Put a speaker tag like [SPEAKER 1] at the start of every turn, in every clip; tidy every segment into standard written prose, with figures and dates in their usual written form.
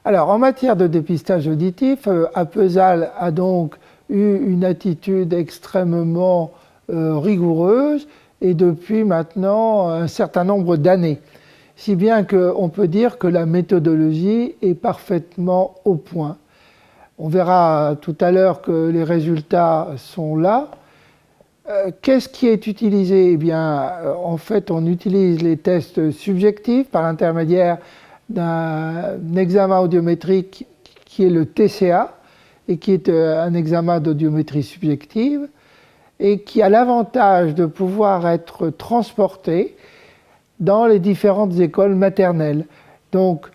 [SPEAKER 1] Alors, en matière de dépistage auditif, Apesal a donc eu une attitude extrêmement rigoureuse et depuis maintenant un certain nombre d'années. Si bien qu'on peut dire que la méthodologie est parfaitement au point. On verra tout à l'heure que les résultats sont là. Qu'est-ce qui est utilisé? Eh bien, en fait, on utilise les tests subjectifs par l'intermédiaire d'un examen audiométrique qui est le TCA et qui est un examen d'audiométrie subjective et qui a l'avantage de pouvoir être transporté dans les différentes écoles maternelles. Donc,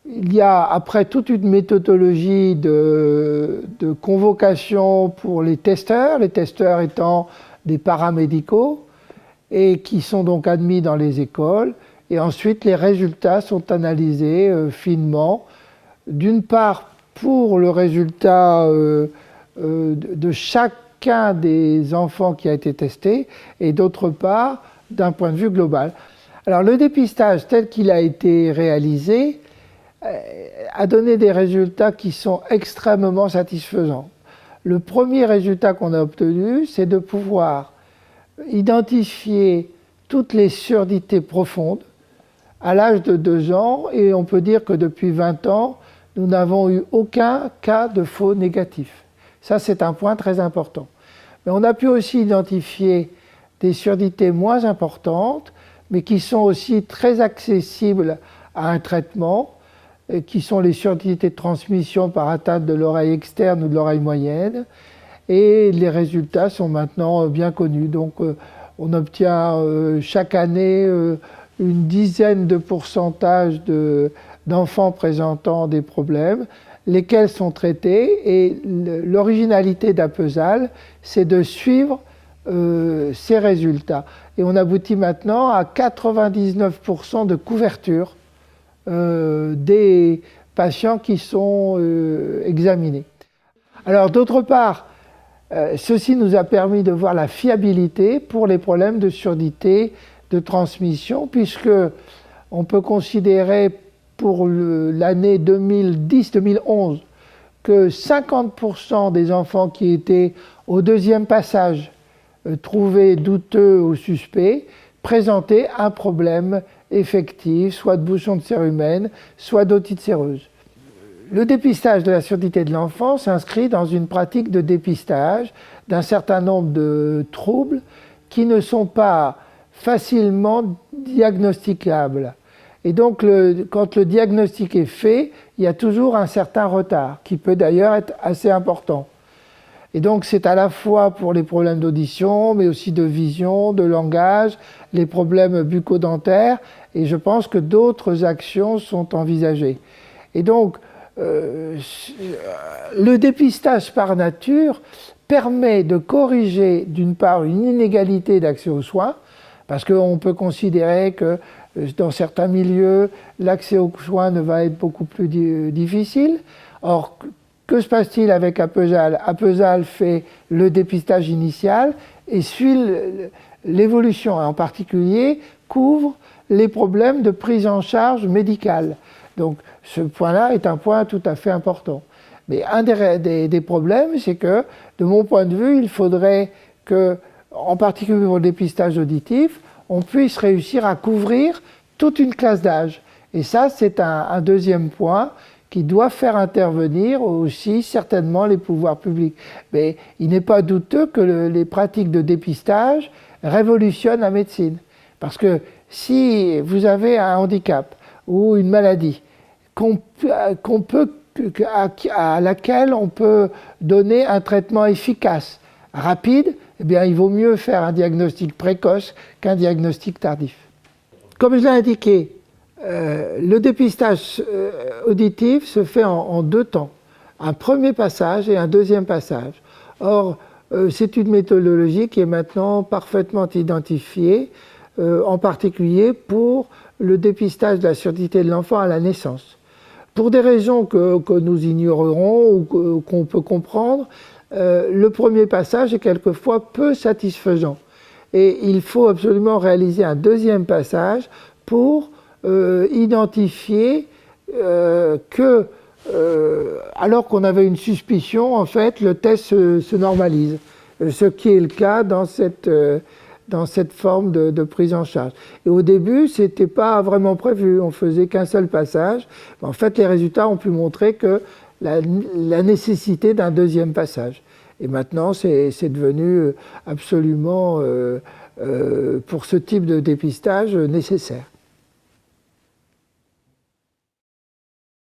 [SPEAKER 1] il y a après toute une méthodologie de convocation pour les testeurs étant des paramédicaux, et qui sont donc admis dans les écoles. Et ensuite, les résultats sont analysés finement, d'une part pour le résultat de chacun des enfants qui a été testé, et d'autre part d'un point de vue global. Alors le dépistage tel qu'il a été réalisé a donné des résultats qui sont extrêmement satisfaisants. Le premier résultat qu'on a obtenu, c'est de pouvoir identifier toutes les surdités profondes à l'âge de 2 ans, et on peut dire que depuis 20 ans, nous n'avons eu aucun cas de faux négatif. Ça, c'est un point très important. Mais on a pu aussi identifier des surdités moins importantes, mais qui sont aussi très accessibles à un traitement, qui sont les surdités de transmission par atteinte de l'oreille externe ou de l'oreille moyenne. Et les résultats sont maintenant bien connus. Donc on obtient chaque année une dizaine de pourcentages d'enfants présentant des problèmes, lesquels sont traités. Et l'originalité d'Apesal, c'est de suivre ces résultats. Et on aboutit maintenant à 99% de couverture des patients qui sont examinés. Alors d'autre part, ceci nous a permis de voir la fiabilité pour les problèmes de surdité de transmission, puisque on peut considérer pour l'année 2010-2011 que 50% des enfants qui étaient au deuxième passage trouvés douteux ou suspects présentaient un problème effectif, soit de bouchon de cérumen, soit d'otite séreuse. Le dépistage de la surdité de l'enfant s'inscrit dans une pratique de dépistage d'un certain nombre de troubles qui ne sont pas facilement diagnosticables. Et donc, quand le diagnostic est fait, il y a toujours un certain retard, qui peut d'ailleurs être assez important. Et donc, c'est à la fois pour les problèmes d'audition, mais aussi de vision, de langage, les problèmes bucco-dentaires, et je pense que d'autres actions sont envisagées. Et donc, le dépistage par nature permet de corriger, d'une part, une inégalité d'accès aux soins, parce qu'on peut considérer que dans certains milieux, l'accès aux soins ne va être beaucoup plus difficile. Or, que se passe-t-il avec Apesal? Apesal fait le dépistage initial et suit l'évolution, et en particulier couvre les problèmes de prise en charge médicale. Donc ce point-là est un point tout à fait important. Mais un des problèmes, c'est que, de mon point de vue, il faudrait que, en particulier pour le dépistage auditif, on puisse réussir à couvrir toute une classe d'âge. Et ça, c'est un deuxième point qui doit faire intervenir aussi certainement les pouvoirs publics. Mais il n'est pas douteux que les pratiques de dépistage révolutionnent la médecine. Parce que si vous avez un handicap ou une maladie à laquelle on peut donner un traitement efficace, rapide, eh bien, il vaut mieux faire un diagnostic précoce qu'un diagnostic tardif. Comme je l'ai indiqué, le dépistage auditif se fait en 2 temps, un premier passage et un deuxième passage. Or, c'est une méthodologie qui est maintenant parfaitement identifiée, en particulier pour le dépistage de la surdité de l'enfant à la naissance. Pour des raisons que nous ignorerons ou qu'on peut comprendre, le premier passage est quelquefois peu satisfaisant. Et il faut absolument réaliser un deuxième passage pour identifier que alors qu'on avait une suspicion, en fait, le test se normalise, ce qui est le cas dans cette forme de prise en charge. Et au début, ce n'était pas vraiment prévu, on faisait qu'un seul passage. En fait, les résultats ont pu montrer que la nécessité d'un deuxième passage. Et maintenant, c'est devenu absolument, pour ce type de dépistage, nécessaire.